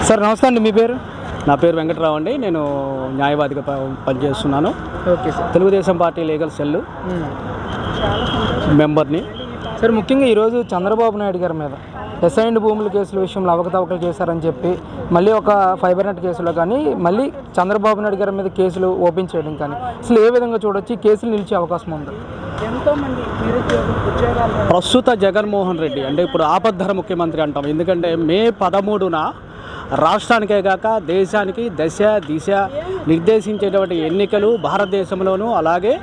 Sir నమస్తే అండి, మీ పేరు? నా పేరు వెంకటరావు అండి. నేను న్యాయవాదిగా పనిచేస్తున్నాను. Okay sir. Telugu Desam party legal cell మెంబర్ని. సార్, ముఖ్యంగా ఈరోజు చంద్రబాబు నాయుడు గారి మీద అసైన్డ్ భూముల కేసుల విషయంలో అవకతవకలు చేశారని చెప్పి మళ్ళీ ఒక ఫైబర్ నెట్ కేసులో కానీ మళ్ళీ చంద్రబాబు నాయుడు గారి మీద కేసులు ఓపెన్ చేయడం కానీ అసలు ఏ విధంగా చూడొచ్చు? ఈ కేసులు నిలిచే అవకాశం ఉంది? ఎంతోమంది ప్రస్తుత జగన్మోహన్ రెడ్డి అంటే ఇప్పుడు ఆపద్ధర ముఖ్యమంత్రి అంటాం. ఎందుకంటే మే 13న రాష్ట్రానికే కాక దేశానికి దశ దిశ నిర్దేశించేటువంటి ఎన్నికలు భారతదేశంలోనూ అలాగే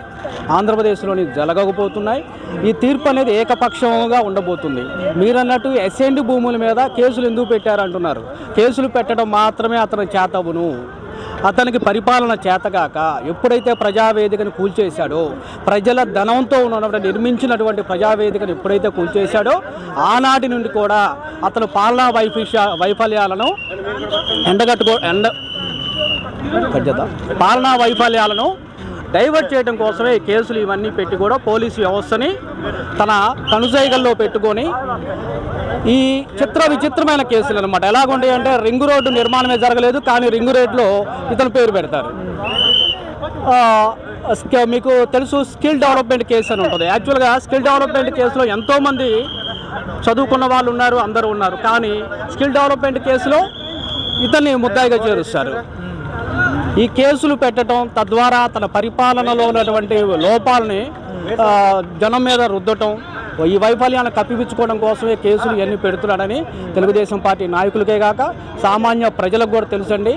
ఆంధ్రప్రదేశ్లోని జరగకపోతున్నాయి. ఈ తీర్పు అనేది ఏకపక్షంగా ఉండబోతుంది. మీరన్నట్టు అసైన్డ్ భూముల మీద కేసులు ఎందుకు పెట్టారంటున్నారు. కేసులు పెట్టడం మాత్రమే అతని చేతవును. అతనికి పరిపాలన చేతగాక ఎప్పుడైతే ప్రజావేదికను కూల్చేశాడో, ప్రజల ధనంతో ఉన్నటువంటి నిర్మించినటువంటి ప్రజావేదికను ఎప్పుడైతే కూల్చేశాడో ఆనాటి నుండి కూడా అతను పాలనా వైఫల్యాలను పాలనా వైఫల్యాలను డైవర్ట్ చేయడం కోసమే ఈ కేసులు ఇవన్నీ పెట్టి కూడా పోలీసు వ్యవస్థని తన కనుసైగల్లో పెట్టుకొని ఈ విచిత్రమైన కేసులు అనమాట. ఎలాగుంటాయి అంటే రింగు రోడ్డు నిర్మాణమే జరగలేదు, కానీ రింగు రోడ్లో ఇతను పేరు పెడతారు. మీకు తెలుసు స్కిల్ డెవలప్మెంట్ కేసు అని ఉంటుంది. యాక్చువల్గా స్కిల్ డెవలప్మెంట్ కేసులో ఎంతోమంది చదువుకున్న వాళ్ళు ఉన్నారు, అందరూ ఉన్నారు. కానీ స్కిల్ డెవలప్మెంట్ కేసులో ఇతన్ని ముద్దాయిగా చేరుస్తారు. ఈ కేసులు పెట్టడం తద్వారా తన పరిపాలనలో ఉన్నటువంటి లోపాలని జనం మీద రుద్దటం, ఈ వైఫల్యాన్ని కప్పిపుచ్చుకోవడం కోసమే కేసులు ఇవన్నీ పెడుతున్నాడని తెలుగుదేశం పార్టీ నాయకులకే కాక సామాన్య ప్రజలకు కూడా తెలుసండి.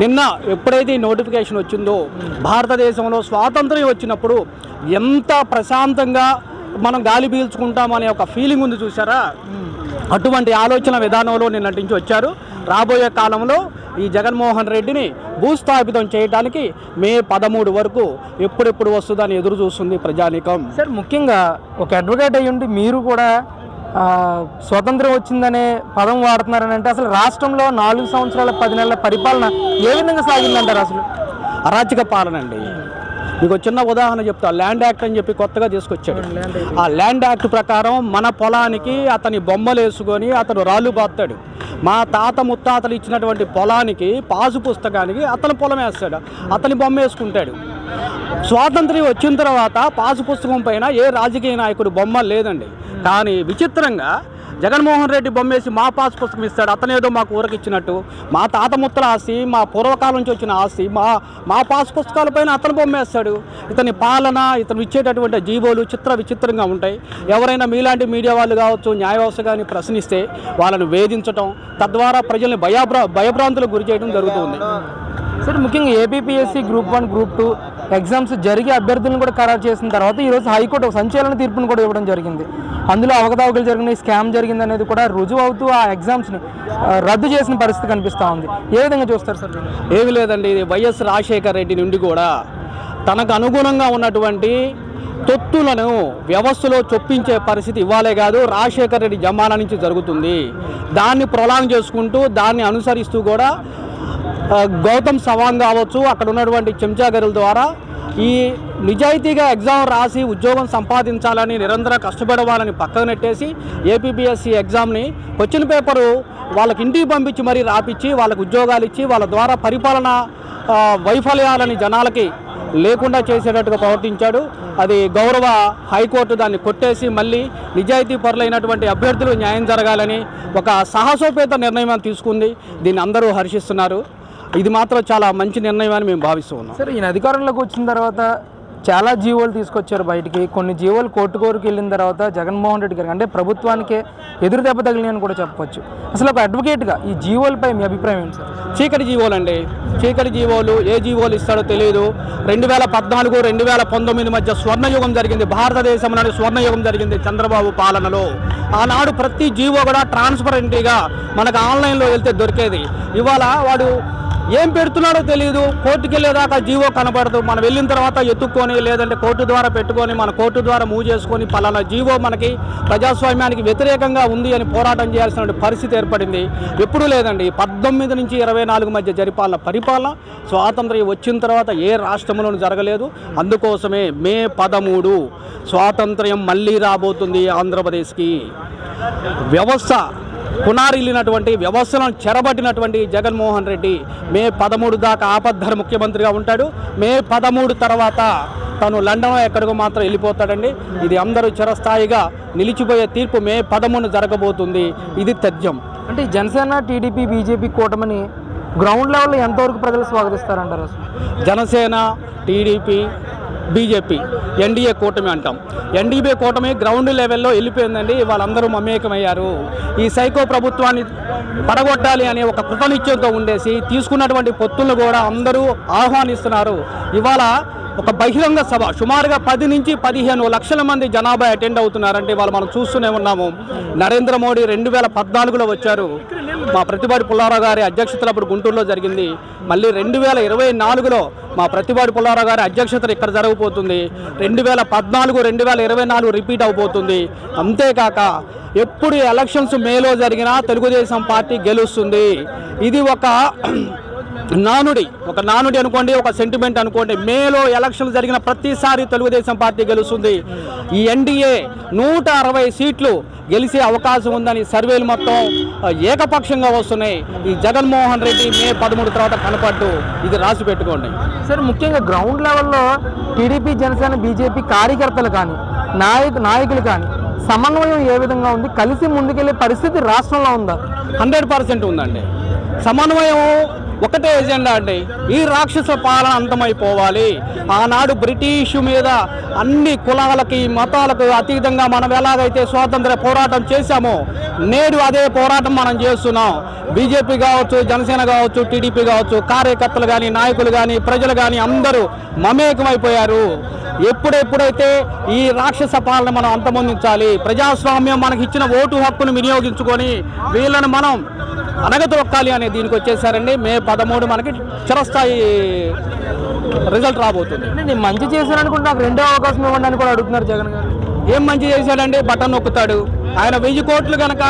నిన్న ఎప్పుడైతే ఈ నోటిఫికేషన్ వచ్చిందో, భారతదేశంలో స్వాతంత్ర్యం వచ్చినప్పుడు ఎంత ప్రశాంతంగా మనం గాలి పీల్చుకుంటామనే ఒక ఫీలింగ్ ఉంది చూసారా, అటువంటి ఆలోచన విధానంలో నిన్నటి నుంచి వచ్చారు. రాబోయే కాలంలో ఈ జగన్మోహన్ రెడ్డిని భూస్థాపితం చేయడానికి మే 13 వరకు ఎప్పుడెప్పుడు వస్తుందని ఎదురు చూస్తుంది ప్రజానీకం. సార్, ముఖ్యంగా ఒక అడ్వకేట్ అయ్యి ఉండి మీరు కూడా స్వతంత్రం వచ్చిందనే పదం వాడుతున్నారని అంటే అసలు రాష్ట్రంలో 4 సంవత్సరాల 10 నెలల పరిపాలన ఏ విధంగా సాగిందంటారు? అసలు అరాచక పాలన అండి. మీకు చిన్న ఉదాహరణ చెప్తా. ల్యాండ్ యాక్ట్ అని చెప్పి కొత్తగా తీసుకొచ్చాడు. ఆ ల్యాండ్ యాక్ట్ ప్రకారం మన పొలానికి అతని బొమ్మలు వేసుకొని అతను రాళ్ళు బాస్తాడు. మా తాత ముత్తాతలు ఇచ్చినటువంటి పొలానికి పాసు పుస్తకానికి అతని పొలం వేస్తాడు, అతని బొమ్మ వేసుకుంటాడు. స్వాతంత్ర్యం వచ్చిన తర్వాత పాసు పుస్తకం పైన ఏ రాజకీయ నాయకుడు బొమ్మ లేదండి. కానీ విచిత్రంగా జగన్మోహన్ రెడ్డి బొమ్మేసి మా పాస్ పుస్తకం ఇస్తాడు. అతనేదో మాకు ఊరకిచ్చినట్టు మా తాత ముత్తల ఆస్తి, మా పూర్వకాలం నుంచి వచ్చిన ఆస్తి మా పాస్ పుస్తకాలపైన అతను బొమ్మేస్తాడు. ఇతని పాలన, ఇతను ఇచ్చేటటువంటి జీవోలు విచిత్రంగా ఉంటాయి. ఎవరైనా మీలాంటి మీడియా వాళ్ళు కావచ్చు, న్యాయ వ్యవస్థ కానీ ప్రశ్నిస్తే వాళ్ళని వేధించడం, తద్వారా ప్రజల్ని భయభ్రాంతులకు గురి చేయడం జరుగుతుంది. సార్, ముఖ్యంగా ఏపీపీఎస్సీ గ్రూప్ 1 గ్రూప్ 2 ఎగ్జామ్స్ జరిగి అభ్యర్థులను కూడా ఖరారు చేసిన తర్వాత ఈరోజు హైకోర్టు ఒక సంచలన తీర్పును కూడా ఇవ్వడం జరిగింది. అందులో అవకతవకలు జరిగినాయి, స్కామ్ జరిగింది అనేది కూడా రుజువు అవుతూ ఆ ఎగ్జామ్స్ని రద్దు చేసిన పరిస్థితి కనిపిస్తూ ఉంది. ఏ విధంగా చూస్తారు సార్? ఏమీ లేదండి. ఇది వైఎస్ రాజశేఖర రెడ్డి నుండి కూడా తనకు అనుగుణంగా ఉన్నటువంటి తొత్తులను వ్యవస్థలో చొప్పించే పరిస్థితి ఇవ్వాలే కాదు, రాజశేఖర రెడ్డి జమానా నుంచి జరుగుతుంది. దాన్ని ప్రొలాంగ్ చేసుకుంటూ దాన్ని అనుసరిస్తూ కూడా గౌతమ్ సవాంగ్ కావచ్చు, అక్కడ ఉన్నటువంటి చెంచాగరుల ద్వారా ఈ నిజాయితీగా ఎగ్జామ్ రాసి ఉద్యోగం సంపాదించాలని నిరంతరం కష్టపడవాలని పక్కన నెట్టేసి ఏపీపీఎస్సీ ఎగ్జామ్ని క్వశ్చన్ పేపరు వాళ్ళకి ఇంటికి పంపించి మరీ రాపిచ్చి వాళ్ళకి ఉద్యోగాలు ఇచ్చి వాళ్ళ ద్వారా పరిపాలన వైఫల్యాలని జనాలకి లేకుండా చేసేటట్టుగా ప్రవర్తించాడు. అది గౌరవ హైకోర్టు దాన్ని కొట్టేసి మళ్ళీ నిజాయితీ పరులైనటువంటి అభ్యర్థులు న్యాయం జరగాలని ఒక సాహసోపేత నిర్ణయం తీసుకుంది. దీన్ని అందరూ హర్షిస్తున్నారు. ఇది మాత్రం చాలా మంచి నిర్ణయం అని మేము భావిస్తూ ఉన్నాం. సరే, ఈయన అధికారంలోకి వచ్చిన తర్వాత చాలా జీవోలు తీసుకొచ్చారు బయటికి. కొన్ని జీవోలు కోర్టుకు వెళ్ళిన తర్వాత జగన్మోహన్ రెడ్డి గారికి అంటే ప్రభుత్వానికే ఎదురు దెబ్బ తగిలిని కూడా చెప్పవచ్చు. అసలు ఒక అడ్వకేట్గా ఈ జీవోలపై మీ అభిప్రాయం ఏంటి సార్? చీకటి జీవోలు అండి. చీకటి జీవోలు ఏ జీవోలు ఇస్తాడో తెలియదు. 2014, 2019 మధ్య స్వర్ణయుగం జరిగింది. భారతదేశంలోని స్వర్ణయుగం జరిగింది చంద్రబాబు పాలనలో. ఆనాడు ప్రతి జీవో కూడా ట్రాన్స్పరెంట్గా మనకు ఆన్లైన్లో వెళ్తే దొరికేది. ఇవాళ వాడు ఏం పెడుతున్నాడో తెలియదు. కోర్టుకు వెళ్ళేదాకా జీవో కనబడదు. మనం వెళ్ళిన తర్వాత ఎత్తుక్కొని లేదంటే కోర్టు ద్వారా పెట్టుకొని మన కోర్టు ద్వారా మూవ్ చేసుకొని పలానా జీవో మనకి ప్రజాస్వామ్యానికి వ్యతిరేకంగా ఉంది అని పోరాటం చేయాల్సిన పరిస్థితి ఏర్పడింది. ఎప్పుడూ లేదండి. 19 నుంచి 24 మధ్య పరిపాలన స్వాతంత్ర్యం వచ్చిన తర్వాత ఏ రాష్ట్రంలోనూ జరగలేదు. అందుకోసమే మే 13 స్వాతంత్ర్యం మళ్ళీ రాబోతుంది ఆంధ్రప్రదేశ్కి. వ్యవస్థ కునారిల్లినటువంటి వ్యవస్థలను చెరబట్టినటువంటి జగన్మోహన్ రెడ్డి మే 13 దాకా ఆపద్ధర ముఖ్యమంత్రిగా ఉంటాడు. మే 13 తర్వాత తను లండన్ ఎక్కడికో మాత్రం వెళ్ళిపోతాడండి. ఇది అందరూ చిరస్థాయిగా నిలిచిపోయే తీర్పు మే 13 జరగబోతుంది. ఇది తథ్యం. అంటే జనసేన, టీడీపీ, బీజేపీ కూటమిని గ్రౌండ్ లెవెల్లో ఎంతవరకు ప్రజలు స్వాగతిస్తారంటారు అసలు? జనసేన, టీడీపీ, బీజేపీ ఎన్డీఏ కూటమి అంటాం. ఎన్డీఏ కూటమి గ్రౌండ్ లెవెల్లో వెళ్ళిపోయిందండి. వాళ్ళందరూ మమేకమయ్యారు. ఈ సైకో ప్రభుత్వాన్ని పడగొట్టాలి అనే ఒక కృతనిశ్చయంతో ఉండేసి తీసుకున్నటువంటి పొత్తులను కూడా అందరూ ఆహ్వానిస్తున్నారు. ఇవాళ ఒక బహిరంగ సభ సుమారుగా 10 నుంచి 15 లక్షల మంది జనాభా అటెండ్ అవుతున్నారంటే వాళ్ళు మనం చూస్తూనే ఉన్నాము. నరేంద్ర మోడీ 2014లో వచ్చారు. మా ప్రతిపాటి పుల్లారావు గారి అధ్యక్షతలో అప్పుడు గుంటూరులో జరిగింది. మళ్ళీ 2024లో మా ప్రతిపాటి పుల్లారావు గారి అధ్యక్షతలు ఇక్కడ జరగబోతుంది. 2014, 2024 రిపీట్ అవబోతుంది. అంతేకాక ఎప్పుడు ఎలక్షన్స్ మేలో జరిగినా తెలుగుదేశం పార్టీ గెలుస్తుంది. ఇది ఒక నానుడి అనుకోండి, ఒక సెంటిమెంట్ అనుకోండి. మేలో ఎలక్షన్లు జరిగిన ప్రతిసారి తెలుగుదేశం పార్టీ గెలుస్తుంది. ఈ ఎన్డీఏ 160 సీట్లు గెలిచే అవకాశం ఉందని సర్వేలు మొత్తం ఏకపక్షంగా వస్తున్నాయి. ఈ జగన్మోహన్ రెడ్డి మే 13 తర్వాత కనపడ్డు. ఇది రాసి పెట్టుకోండి సార్. ముఖ్యంగా గ్రౌండ్ లెవెల్లో టీడీపీ, జనసేన, బీజేపీ కార్యకర్తలు కానీ నాయకులు కానీ సమన్వయం ఏ విధంగా ఉంది? కలిసి ముందుకెళ్లే పరిస్థితి రాష్ట్రంలో ఉందా? 100% ఉందండి. సమన్వయం ఒకటే ఎజెండా అండి. ఈ రాక్షస పాలన అంతమైపోవాలి. ఆనాడు బ్రిటిషు మీద అన్ని కులాలకి, మతాలకు అతీతంగా మనం ఎలాగైతే స్వాతంత్ర పోరాటం చేశామో నేడు అదే పోరాటం మనం చేస్తున్నాం. బీజేపీ కావచ్చు, జనసేన కావచ్చు, టీడీపీ కావచ్చు, కార్యకర్తలు కానీ, నాయకులు కానీ, ప్రజలు కానీ అందరూ మమేకమైపోయారు. ఎప్పుడైతే ఈ రాక్షస పాలన మనం అంతమొందించాలి, ప్రజాస్వామ్యం మనకి ఇచ్చిన ఓటు హక్కును వినియోగించుకొని వీళ్ళని మనం అనగతొక్కాలి అనే దీనికి వచ్చేసారండి. మే 13 మనకి చిరస్థాయి రిజల్ట్ రాబోతుంది. నేను మంచి చేశాను అనుకుంటే నాకు 2వ అవకాశం ఇవ్వండి అని కూడా అడుగుతున్నారు జగన్ గారు. ఏం మంచి చేశాడండి? బటన్ నొక్కుతాడు. ఆయన 1000 కోట్లు కనుక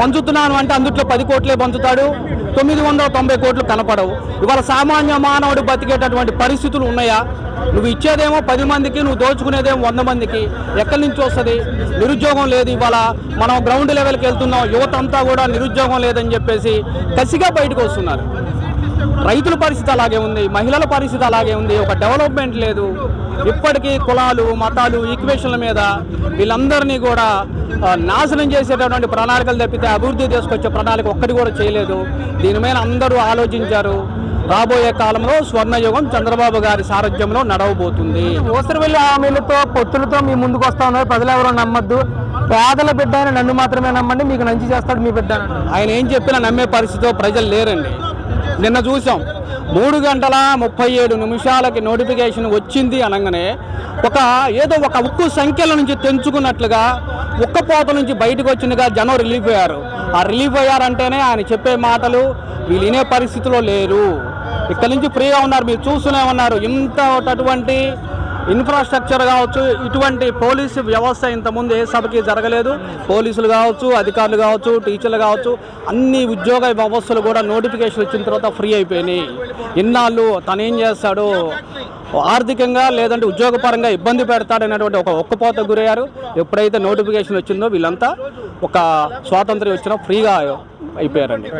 పంచుతున్నాను అంటే అందుట్లో 10 కోట్లే పంచుతాడు. 990 కోట్లు కనపడవు. ఇవాళ సామాన్య మానవుడు బతికేటటువంటి పరిస్థితులు ఉన్నాయా? నువ్వు ఇచ్చేదేమో 10 మందికి, నువ్వు దోచుకునేదేమో 100 మందికి. ఎక్కడి నుంచి వస్తుంది? నిరుద్యోగం లేదు. ఇవాళ మనం గ్రౌండ్ లెవెల్కి వెళ్తున్నాం. యువత అంతా కూడా నిరుద్యోగం లేదని చెప్పేసి కసిగా బయటకు వస్తున్నారు. రైతుల పరిస్థితి అలాగే ఉంది, మహిళల పరిస్థితి అలాగే ఉంది. ఒక డెవలప్మెంట్ లేదు. ఇప్పటికీ కులాలు, మతాలు, ఈక్వేషన్ల మీద వీళ్ళందరినీ కూడా నాశనం చేసేటటువంటి ప్రణాళికలు తప్పితే అభివృద్ధి తీసుకొచ్చే ప్రణాళిక ఒక్కటి కూడా చేయలేదు. దీని మీద అందరూ ఆలోచించారు. రాబోయే కాలంలో స్వర్ణయుగం చంద్రబాబు గారి సారథ్యంలో నడవబోతుంది. ఓసరవెల్లి హామీలతో, పొత్తులతో మీ ముందుకు వస్తా ఉన్నారు. ప్రజలు ఎవరో నమ్మద్దు. పేదల బిడ్డ ఆయన నన్ను మాత్రమే నమ్మండి, మీకు మంచి చేస్తాడు మీ బిడ్డ. ఆయన ఏం చెప్పినా నమ్మే పరిస్థితిలో ప్రజలు లేరండి. నిన్న చూసాం 3 గంటల 37 నిమిషాలకి నోటిఫికేషన్ వచ్చింది అనగానే ఏదో ఒక ఉక్కు సంఖ్యల నుంచి తెంచుకున్నట్లుగా ఉక్కపోత నుంచి బయటకు వచ్చినగా జనం రిలీఫ్ అయ్యారు. ఆ రిలీఫ్ అయ్యారంటేనే ఆయన చెప్పే మాటలు వీళ్ళు వినే పరిస్థితిలో లేరు. ఇక్కడ నుంచి ఫ్రీగా ఉన్నారు. మీరు చూస్తూనే ఉన్నారు. అటువంటి ఇన్ఫ్రాస్ట్రక్చర్ కావచ్చు, ఇటువంటి పోలీసు వ్యవస్థ ఇంతకుముందు ఏ సభకి జరగలేదు. పోలీసులు కావచ్చు, అధికారులు కావచ్చు, టీచర్లు కావచ్చు, అన్ని ఉద్యోగ వ్యవస్థలు కూడా నోటిఫికేషన్ వచ్చిన తర్వాత ఫ్రీ అయిపోయినాయి. ఇన్నాళ్ళు తనేం చేస్తాడో ఆర్థికంగా లేదంటే ఉద్యోగపరంగా ఇబ్బంది పెడతాడనేటువంటి ఒక ఒక్కపోత గురయ్యారు. ఎప్పుడైతే నోటిఫికేషన్ వచ్చిందో వీళ్ళంతా ఒక స్వాతంత్ర్యం వచ్చినా ఫ్రీగా అయిపోయారండి.